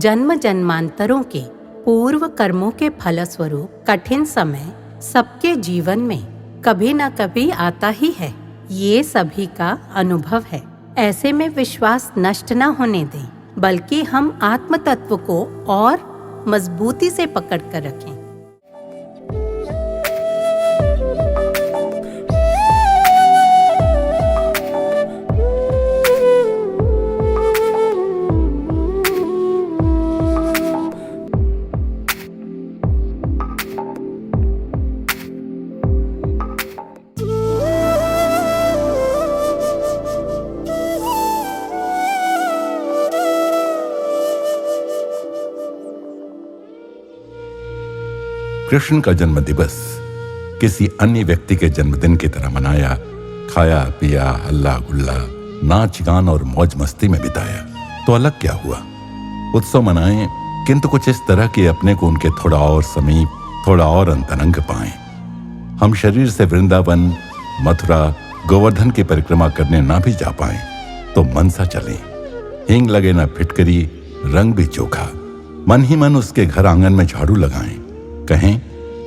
जन्म जन्मांतरों के पूर्व कर्मों के फलस्वरूप कठिन समय सबके जीवन में कभी न कभी आता ही है। ये सभी का अनुभव है। ऐसे में विश्वास नष्ट न होने दें, बल्कि हम आत्म तत्व को और मजबूती से पकड़ कर रखें। कृष्ण का जन्म दिवस किसी अन्य व्यक्ति के जन्मदिन की तरह मनाया, खाया पिया, हल्ला गुल्ला, नाच गान और मौज मस्ती में बिताया। तो अलग क्या हुआ? उत्सव मनाएं, किंतु कुछ इस तरह कि अपने को उनके थोड़ा और समीप, थोड़ा और अंतरंग पाएं। हम शरीर से वृंदावन, मथुरा, गोवर्धन की परिक्रमा करने ना भी जा पाएं तो मन सा चलें। हींग लगे ना फिटकरी, रंग भी चोखा। मन ही मन उसके घर आंगन में झाड़ू लगाएं, कहें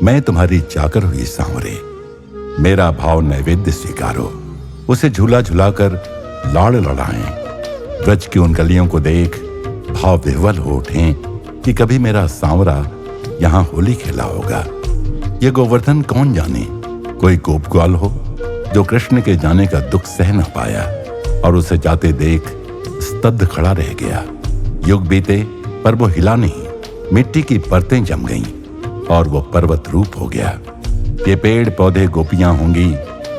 मैं तुम्हारी चाकर हुई सांवरे, मेरा भाव नैवेद्य स्वीकारो। उसे झूला झुलाकर लाड़ लड़ाएं। ब्रज की उन गलियों को देख भाव विह्वल हो उठें कि कभी मेरा सांवरा यहां होली खेला होगा। ये गोवर्धन कौन जाने, कोई गोप ग्वाल हो जो कृष्ण के जाने का दुख सह न पाया और उसे जाते देख स्तब्ध खड़ा रह गया। युग बीते पर वो हिला नहीं, मिट्टी की परतें जम गईं और वो पर्वत रूप हो गया। ये पेड़ पौधे गोपियां होंगी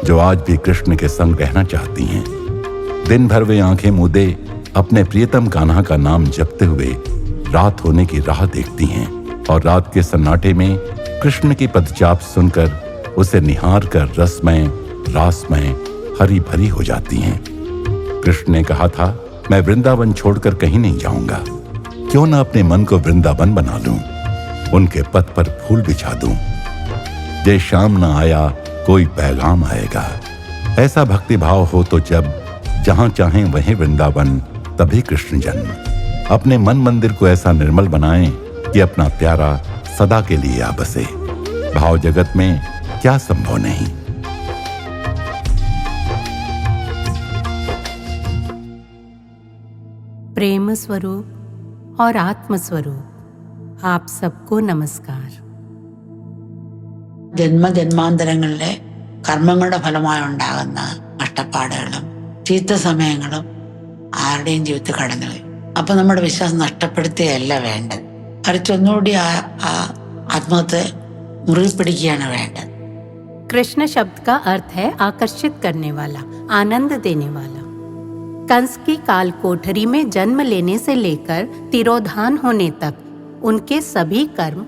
जो आज भी कृष्ण के संग रहना चाहती हैं। दिन भर वे आंखें मूंदे अपने प्रियतम कान्हा का नाम जपते हुए रात होने की राह देखती हैं और रात के सन्नाटे में कृष्ण की पदचाप सुनकर उसे निहार कर रसमय, रासमय, हरी भरी हो जाती हैं। कृष्ण ने कहा था, मैं वृंदावन छोड़कर कहीं नहीं जाऊंगा। क्यों न अपने मन को वृंदावन बना लूं, उनके पथ पर फूल बिछा दूं। जे शाम न आया कोई पैगाम आएगा। ऐसा भक्ति भाव हो तो जब जहां चाहें वहीं वृंदावन, तभी कृष्ण जन्म। अपने मन मंदिर को ऐसा निर्मल बनाएं कि अपना प्यारा सदा के लिए आ बसे। भाव जगत में क्या संभव नहीं। प्रेम स्वरूप और आत्म स्वरूप आप सबको नमस्कार। ജന്മജന്മാന്തരങ്ങളിലെ കർമ്മങ്ങളുടെ ഫലമായി ഉണ്ടാകുന്ന നഷ്ടപ്പാടുകളും ചീത്ത സമയങ്ങളും ആരുടെയും ജീവിതത്തിൽ കടന്നു വരും. അപ്പൊ നമ്മുടെ വിശ്വാസം നഷ്ടപ്പെടുത്തുകയല്ല വേണ്ടത്, മറിച്ച് ഒന്നുകൂടി ആ ആത്മത്തെ മുറുകെ പിടിക്കുകയാണ് വേണ്ടത്. कृष्ण शब्द का अर्थ है आकर्षित करने वाला, आनंद देने वाला। कंस की काल कोठरी में जन्म लेने से लेकर तिरोधान होने तक उनके सभी कर्म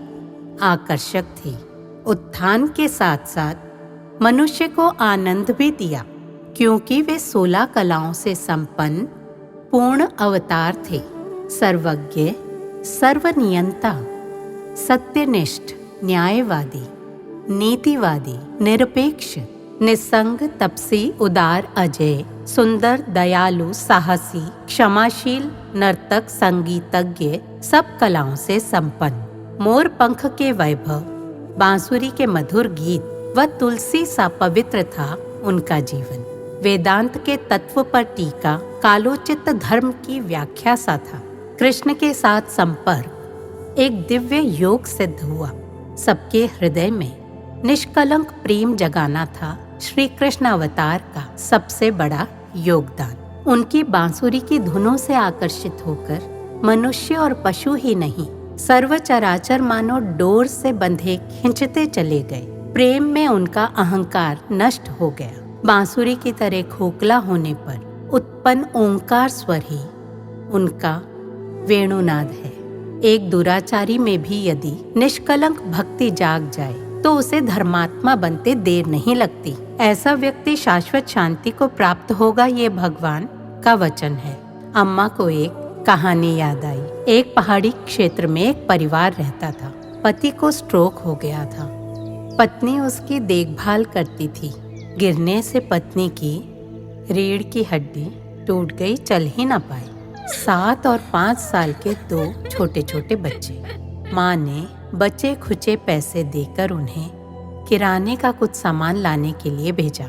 आकर्षक थे। उत्थान के साथ साथ मनुष्य को आनंद भी दिया, क्योंकि वे 16 कलाओं से संपन्न पूर्ण अवतार थे। सर्वज्ञ, सर्वनियंता, सत्यनिष्ठ, न्यायवादी, नीतिवादी, निरपेक्ष, निस्संग, तपसी, उदार, अजय, सुंदर, दयालु, साहसी, क्षमाशील, नर्तक, संगीतज्ञ, सब कलाओं से संपन्न। मोर पंख के वैभव, बांसुरी के मधुर गीत व तुलसी सा पवित्र था उनका जीवन। वेदांत के तत्व पर टीका, कालोचित धर्म की व्याख्या सा था। कृष्ण के साथ संपर्क एक दिव्य योग सिद्ध हुआ। सबके हृदय में निष्कलंक प्रेम जगाना था श्री कृष्ण अवतार का सबसे बड़ा योगदान। उनकी बांसुरी की धुनों से आकर्षित होकर मनुष्य और पशु ही नहीं, सर्व चराचर मानो डोर से बंधे खींचते चले गए। प्रेम में उनका अहंकार नष्ट हो गया। बांसुरी की तरह खोखला होने पर उत्पन्न ओंकार स्वर ही उनका वेणुनाद है। एक दुराचारी में भी यदि निष्कलंक भक्ति जाग जाए तो उसे धर्मात्मा बनते देर नहीं लगती। ऐसा व्यक्ति शाश्वत शांति को प्राप्त होगा, ये भगवान का वचन है। अम्मा को एक कहानी याद आई। एक पहाड़ी क्षेत्र में एक परिवार रहता था। पति को स्ट्रोक हो गया था। पत्नी उसकी देखभाल करती थी। गिरने से पत्नी की रीढ़ की हड्डी टूट गई, चल ही न पाई। 7 और 5 साल के 2 छोटे छोटे बच्चे। माँ ने बचे खुचे पैसे देकर उन्हें किराने का कुछ सामान लाने के लिए भेजा।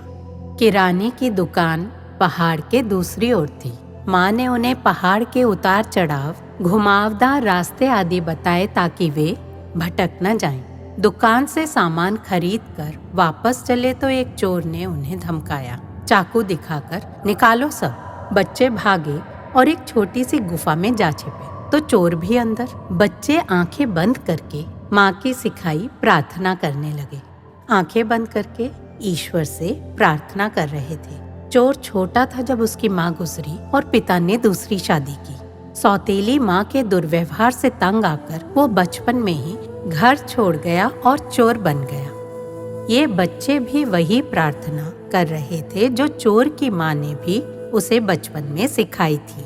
किराने की दुकान पहाड़ के दूसरी ओर थी। माँ ने उन्हें पहाड़ के उतार चढ़ाव, घुमावदार रास्ते आदि बताए ताकि वे भटक न जाएं। दुकान से सामान खरीद कर वापस चले तो एक चोर ने उन्हें धमकाया, चाकू दिखाकर, निकालो सब। बच्चे भागे और एक छोटी सी गुफा में जा छिपे तो चोर भी अंदर। बच्चे आंखें बंद करके माँ की सिखाई प्रार्थना करने लगे। आंखें बंद करके ईश्वर से प्रार्थना कर रहे थे। चोर छोटा था जब उसकी माँ गुजरी और पिता ने दूसरी शादी की। सौतेली माँ के दुर्व्यवहार से तंग आकर वो बचपन में ही घर छोड़ गया और चोर बन गया। ये बच्चे भी वही प्रार्थना कर रहे थे जो चोर की माँ ने भी उसे बचपन में सिखाई थी,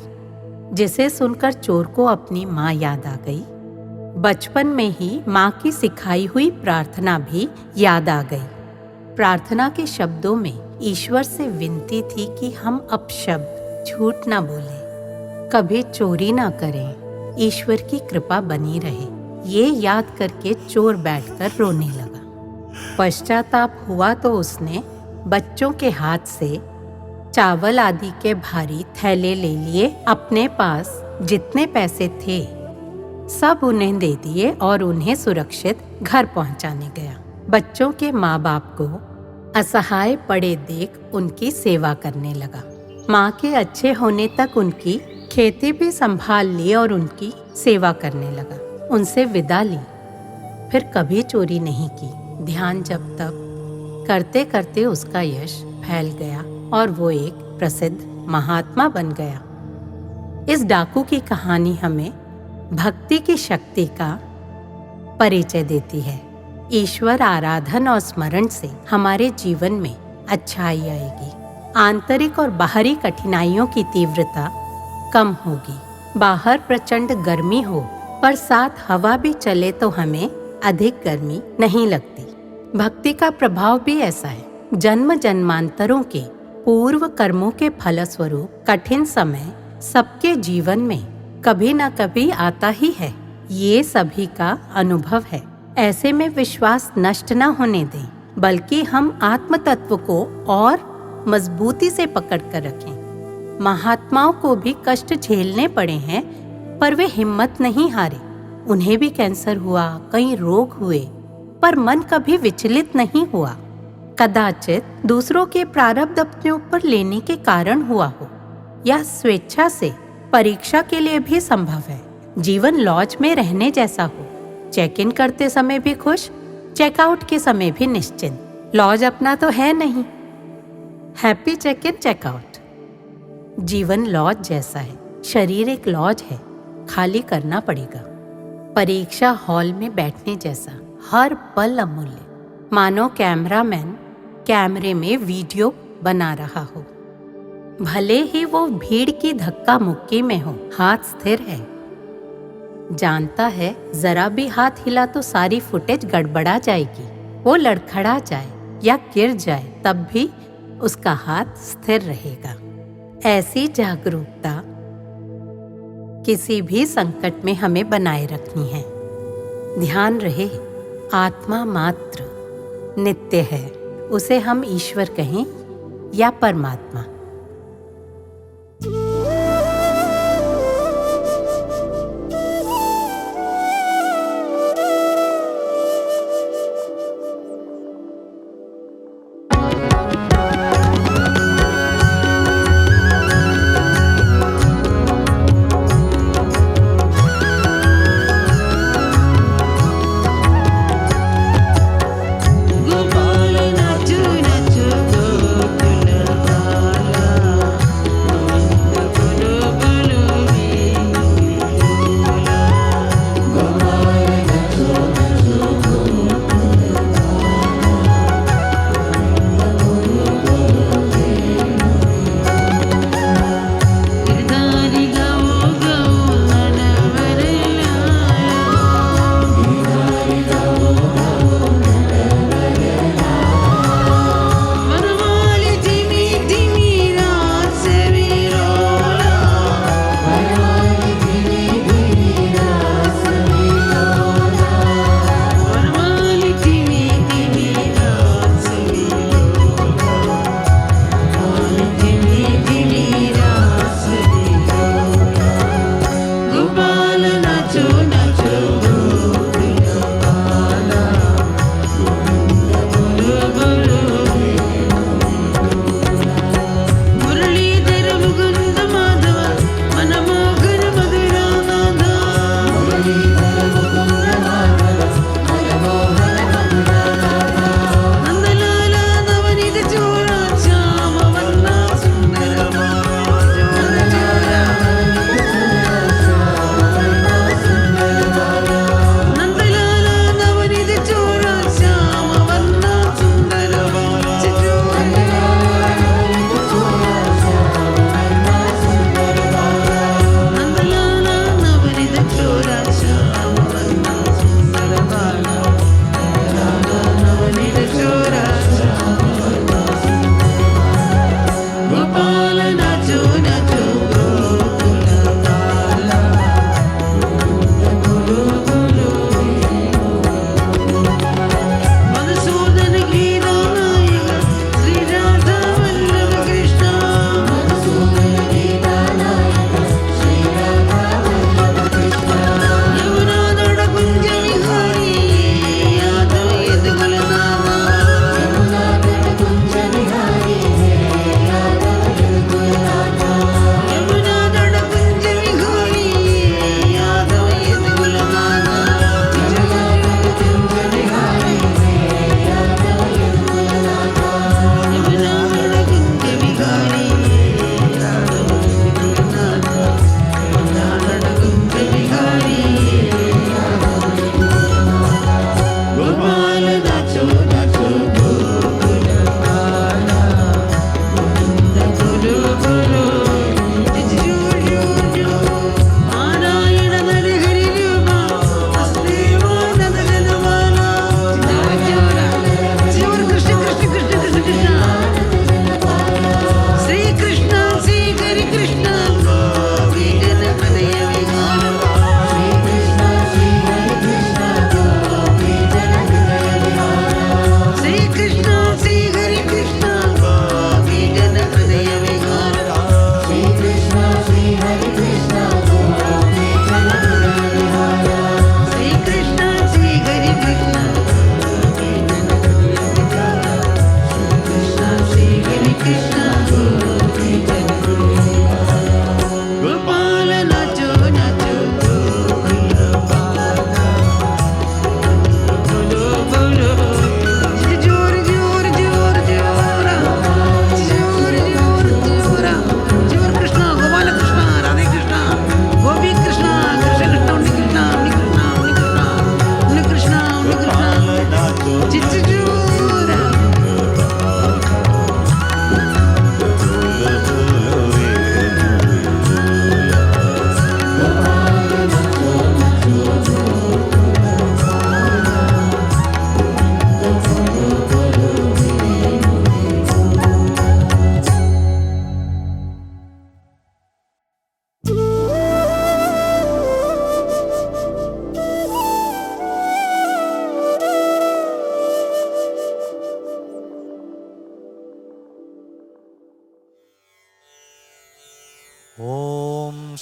जिसे सुनकर चोर को अपनी माँ याद आ गई। बचपन में ही माँ की सिखाई हुई प्रार्थना भी याद आ गई। प्रार्थना के शब्दों में ईश्वर से विनती थी कि हम अपशब्द, झूठ ना बोलें, कभी चोरी ना करें, ईश्वर की कृपा बनी रहे। ये याद करके चोर बैठकर रोने लगा। पश्चाताप हुआ तो उसने बच्चों के हाथ से चावल आदि के भारी थैले ले लिए। अपने पास जितने पैसे थे सब उन्हें दे दिए और उन्हें सुरक्षित घर पहुंचाने गया। बच्चों के माँ बाप को असहाय पड़े देख उनकी सेवा करने लगा। माँ के अच्छे होने तक उनकी खेती भी संभाल ली और उनकी सेवा करने लगा। उनसे विदा ली, फिर कभी चोरी नहीं की। ध्यान जप तप करते करते उसका यश फैल गया और वो एक प्रसिद्ध महात्मा बन गया। इस डाकू की कहानी हमें भक्ति की शक्ति का परिचय देती है। ईश्वर आराधन और स्मरण से हमारे जीवन में अच्छाई आएगी। आंतरिक और बाहरी कठिनाइयों की तीव्रता कम होगी। बाहर प्रचंड गर्मी हो पर साथ हवा भी चले तो हमें अधिक गर्मी नहीं लगती। भक्ति का प्रभाव भी ऐसा है। जन्म जन्मांतरों के पूर्व कर्मों के फलस्वरूप कठिन समय सबके जीवन में कभी न कभी आता ही है। ये सभी का अनुभव है। ऐसे में विश्वास नष्ट न होने दें, बल्कि हम आत्म तत्व को और मजबूती से पकड़ कर रखें। महात्माओं को भी कष्ट झेलने पड़े हैं पर वे हिम्मत नहीं हारे। उन्हें भी कैंसर हुआ, कई रोग हुए, पर मन कभी विचलित नहीं हुआ। कदाचित दूसरों के प्रारब्ध अपने ऊपर लेने के कारण हुआ हो या स्वेच्छा से परीक्षा के लिए भी संभव है। जीवन लॉज में रहने जैसा हो, चेक इन करते समय भी खुश, चेकआउट के समय भी निश्चिंत। लॉज अपना तो है नहीं। Happy check in checkout. Jeevan lodge जैसा है, शरीर एक लॉज है, खाली करना पड़ेगा। परीक्षा हॉल में बैठने जैसा, हर पल अमूल्य। मानो कैमरामैन कैमरे में वीडियो बना रहा हो, भले ही वो भीड़ की धक्का मुक्की में हो, हाथ स्थिर है। जानता है जरा भी हाथ हिला तो सारी फुटेज गड़बड़ा जाएगी। वो लड़खड़ा जाए या गिर जाए तब भी उसका हाथ स्थिर रहेगा। ऐसी जागरूकता किसी भी संकट में हमें बनाए रखनी है। ध्यान रहे, आत्मा मात्र नित्य है, उसे हम ईश्वर कहें या परमात्मा। गोपाल नाचू नाचू गोकुल बाल।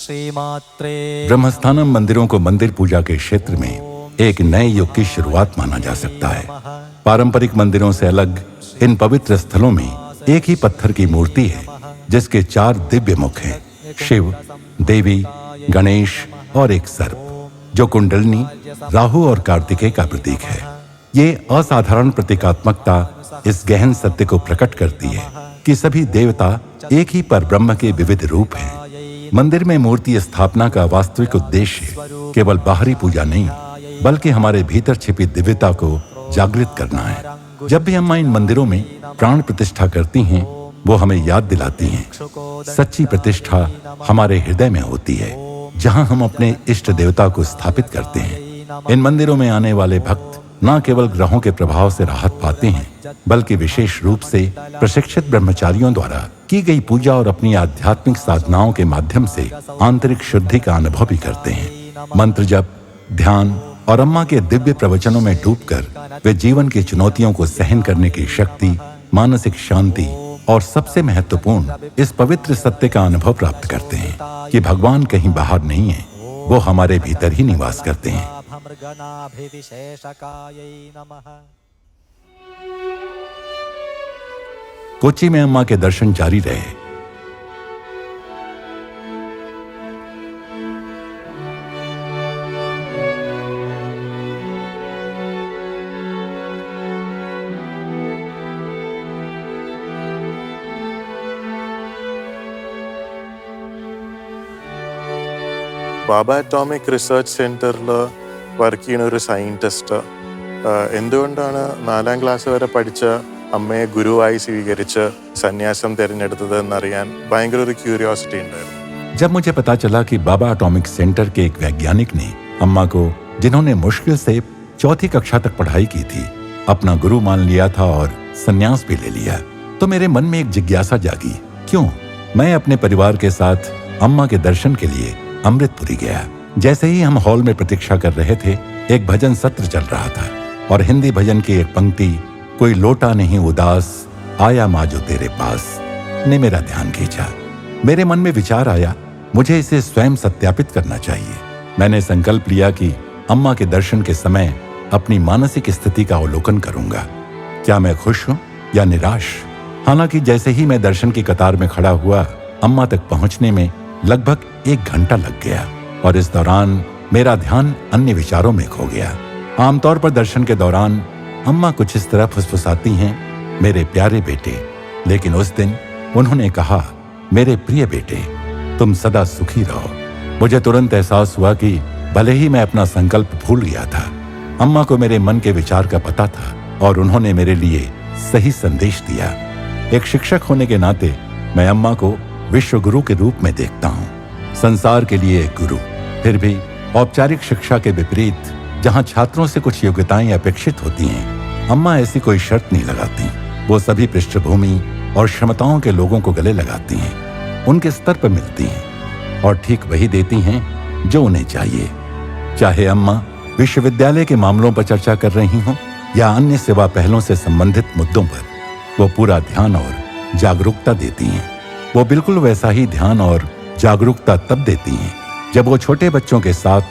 ब्रह्मस्थानम मंदिरों को मंदिर पूजा के क्षेत्र में एक नए युग की शुरुआत माना जा सकता है। पारंपरिक मंदिरों से अलग इन पवित्र स्थलों में एक ही पत्थर की मूर्ति है जिसके 4 दिव्य मुख हैं, शिव, देवी, गणेश और एक सर्प, जो कुंडलिनी, राहु और कार्तिकेय का प्रतीक है। ये असाधारण प्रतीकात्मकता इस गहन सत्य को प्रकट करती है कि सभी देवता एक ही परब्रह्म के विविध रूप हैं। मंदिर में मूर्ति स्थापना का वास्तविक उद्देश्य केवल बाहरी पूजा नहीं, बल्कि हमारे भीतर छिपी दिव्यता को जागृत करना है। जब भी अम्मा इन मंदिरों में प्राण प्रतिष्ठा करती हैं, वो हमें याद दिलाती हैं सच्ची प्रतिष्ठा हमारे हृदय में होती है, जहां हम अपने इष्ट देवता को स्थापित करते हैं। इन मंदिरों में आने वाले भक्त न केवल ग्रहों के प्रभाव से राहत पाते हैं, बल्कि विशेष रूप से प्रशिक्षित ब्रह्मचारियों द्वारा की गई पूजा और अपनी आध्यात्मिक साधनाओं के माध्यम से आंतरिक शुद्धि का अनुभव भी करते हैं। मंत्र जप, ध्यान और अम्मा के दिव्य प्रवचनों में डूबकर वे जीवन की चुनौतियों को सहन करने की शक्ति, मानसिक शांति और सबसे महत्वपूर्ण इस पवित्र सत्य का अनुभव प्राप्त करते हैं कि भगवान कहीं बाहर नहीं है, वो हमारे भीतर ही निवास करते हैं। कोच्चि में अम्मा के दर्शन जारी रहे। ബാബ അറ്റോമിക് റിസർച്ച് സെന്ററിൽ വർക്ക് ചെയ്യുന്ന ഒരു സയന്റിസ്റ്റ് എന്തുകൊണ്ടാണ് 4ാം ക്ലാസ് വരെ പഠിച്ച അമ്മയെ ഗുരുവായി സ്വീകരിച്ച് സന്യാസം തിരഞ്ഞെടുത്തത് എന്നറിയാൻ ഭയങ്കര ഒരു ക്യൂരിയോസിറ്റി ഉണ്ടായിരുന്നു। जब मुझे पता चला कि बाबा एटॉमिक सेंटर के एक वैज्ञानिक ने अम्मा को, जिन्होंने मुश्किल से 4वीं कक्षा तक पढ़ाई की थी, अपना गुरु मान लिया था और संन्यास भी ले लिया, तो मेरे मन में एक जिज्ञासा जागी, क्यों? मैं अपने परिवार के साथ अम्मा के दर्शन के लिए अमृतपुरी गया। जैसे ही हम हॉल में प्रतीक्षा कर रहे थे, एक भजन सत्र चल रहा था और हिंदी भजन की एक पंक्ति, कोई लोटा नहीं उदास आया माँ जो तेरे पास, ने मेरा ध्यान खींचा। मेरे मन में विचार आया, मुझे इसे स्वयं सत्यापित करना चाहिए। मैंने संकल्प लिया कि अम्मा के दर्शन के समय अपनी मानसिक स्थिति का अवलोकन करूंगा। क्या मैं खुश हूं या निराश? हालांकि जैसे ही मैं दर्शन की कतार में खड़ा हुआ, अम्मा तक पहुंचने में लगभग 1 घंटा लग गया और इस दौरान मेरा ध्यान अन्य विचारों में खो गया। आमतौर पर दर्शन के दौरान अम्मा कुछ इस तरह फुसफुसाती हैं, मेरे प्यारे बेटे, लेकिन उस दिन उन्होंने कहा, मेरे प्रिय बेटे, तुम सदा सुखी रहो। मुझे तुरंत एहसास हुआ कि भले ही मैं अपना संकल्प भूल गया था, अम्मा को मेरे मन के विचार का पता था और उन्होंने मेरे लिए सही संदेश दिया। एक शिक्षक होने के नाते मैं अम्मा को विश्व गुरु के रूप में देखता हूँ, संसार के लिए एक गुरु। फिर भी औपचारिक शिक्षा के विपरीत, जहाँ छात्रों से कुछ योग्यताएं अपेक्षित होती हैं, अम्मा ऐसी कोई शर्त नहीं लगाती। वो सभी पृष्ठभूमि और क्षमताओं के लोगों को गले लगाती हैं, उनके स्तर पर मिलती हैं और ठीक वही देती हैं जो उन्हें चाहिए। चाहे अम्मा विश्वविद्यालय के मामलों पर चर्चा कर रही हों या अन्य सेवा पहलों से संबंधित मुद्दों पर, वो पूरा ध्यान और जागरूकता देती हैं। वो बिल्कुल वैसा ही ध्यान और जागरूकता तब देती हैं जब वो छोटे बच्चों के साथ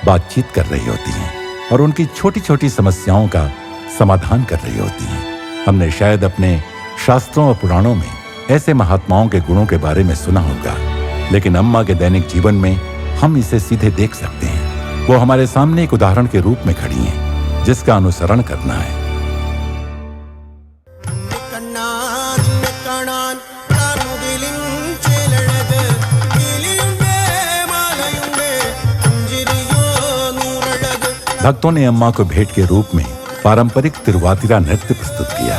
बातचीत कर रही होती हैं और उनकी छोटी छोटी समस्याओं का समाधान कर रही होती हैं। हमने शायद अपने शास्त्रों और पुराणों में ऐसे महात्माओं के गुणों के बारे में सुना होगा, लेकिन अम्मा के दैनिक जीवन में हम इसे सीधे देख सकते हैं। वो हमारे सामने एक उदाहरण के रूप में खड़ी हैं, जिसका अनुसरण करना है। भक्तों ने अम्मा को भेंट के रूप में पारंपरिक तिरुवातिरा नृत्य प्रस्तुत किया।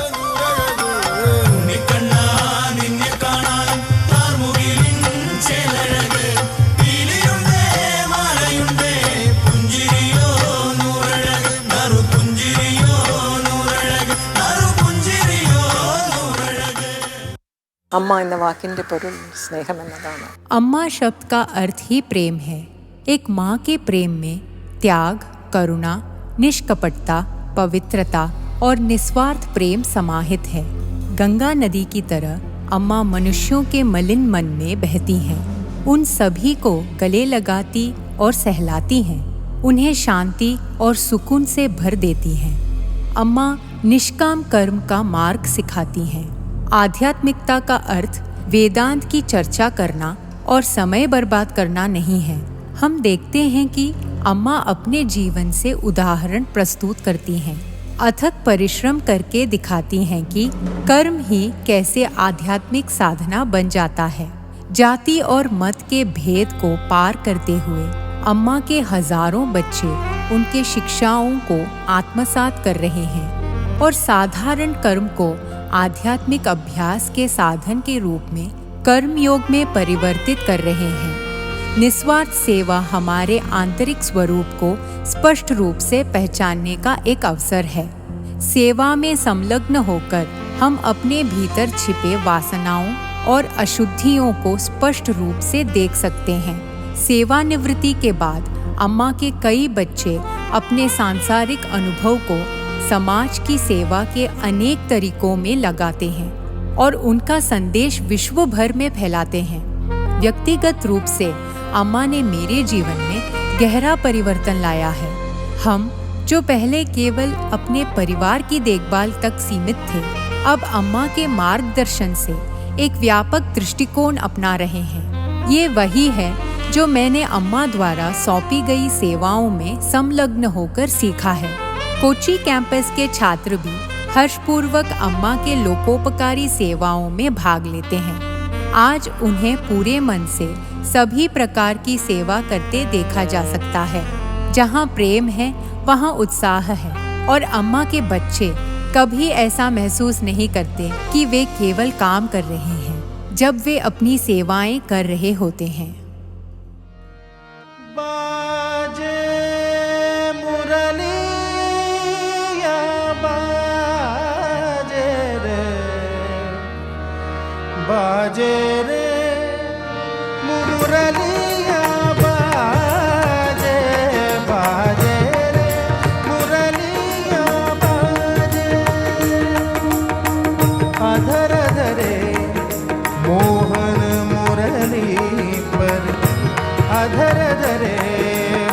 അമ്മ എന്ന വാക്കിന്റെ പൊരുൾ സ്നേഹം എന്നതാണ്। अम्मा शब्द का अर्थ ही प्रेम है। एक माँ के प्रेम में त्याग, करुणा, निष्कपटता, पवित्रता और निस्वार्थ प्रेम समाहित है। गंगा नदी की तरह अम्मा मनुष्यों के मलिन मन में बहती हैं। उन सभी को गले लगाती और सहलाती हैं, उन्हें शांति और सुकून से भर देती हैं। अम्मा निष्काम कर्म का मार्ग सिखाती हैं। आध्यात्मिकता का अर्थ वेदांत की चर्चा करना और समय बर्बाद करना नहीं है। हम देखते हैं कि अम्मा अपने जीवन से उदाहरण प्रस्तुत करती हैं, अथक परिश्रम करके दिखाती हैं कि कर्म ही कैसे आध्यात्मिक साधना बन जाता है। जाति और मत के भेद को पार करते हुए अम्मा के हजारों बच्चे उनके शिक्षाओं को आत्मसात कर रहे हैं और साधारण कर्म को आध्यात्मिक अभ्यास के साधन के रूप में कर्म योग में परिवर्तित कर रहे हैं। निस्वार्थ सेवा हमारे आंतरिक स्वरूप को स्पष्ट रूप से पहचानने का एक अवसर है। सेवा में संलग्न होकर हम अपने भीतर छिपे वासनाओं और अशुद्धियों को स्पष्ट रूप से देख सकते हैं। सेवानिवृत्ति के बाद अम्मा के कई बच्चे अपने सांसारिक अनुभव को समाज की सेवा के अनेक तरीकों में लगाते हैं और उनका संदेश विश्व भर में फैलाते हैं। व्यक्तिगत रूप से अम्मा ने मेरे जीवन में गहरा परिवर्तन लाया है। हम जो पहले केवल अपने परिवार की देखभाल तक सीमित थे, अब अम्मा के मार्गदर्शन से एक व्यापक दृष्टिकोण अपना रहे हैं। ये वही है जो मैंने अम्मा द्वारा सौंपी गई सेवाओं में संलग्न होकर सीखा है। कोच्चि कैंपस के छात्र भी हर्षपूर्वक अम्मा के लोकोपकारी सेवाओं में भाग लेते हैं। आज उन्हें पूरे मन से सभी प्रकार की सेवा करते देखा जा सकता है। जहाँ प्रेम है वहाँ उत्साह है और अम्मा के बच्चे कभी ऐसा महसूस नहीं करते कि वे केवल काम कर रहे हैं जब वे अपनी सेवाएं कर रहे होते हैं। बाजे मुरलिया बाजे रे, बाजे रे मुरलिया बाजे, बाजे रे मुरलिया बाजे। अधर धरे मोहन मुरली पर, अधर धरे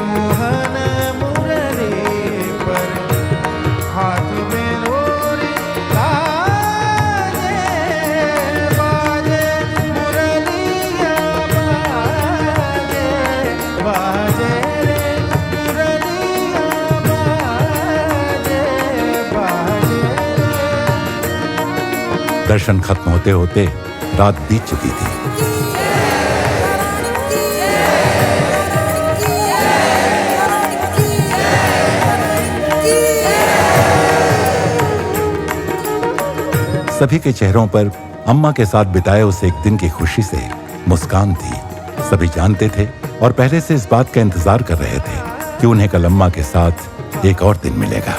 मोहन मुरली पर, हाथ में रोरी बाजे, बाजे मुरलिया बाजे, बाजे रे मुरलिया बाजे, बाजे रे। दर्शन खत्म होते होते रात बीत चुकी थी। सभी के चेहरों पर अम्मा के साथ बिताए उस एक दिन की खुशी से मुस्कान थी। सभी जानते थे और पहले से इस बात का इंतजार कर रहे थे कि उन्हें कल अम्मा के साथ एक और दिन मिलेगा।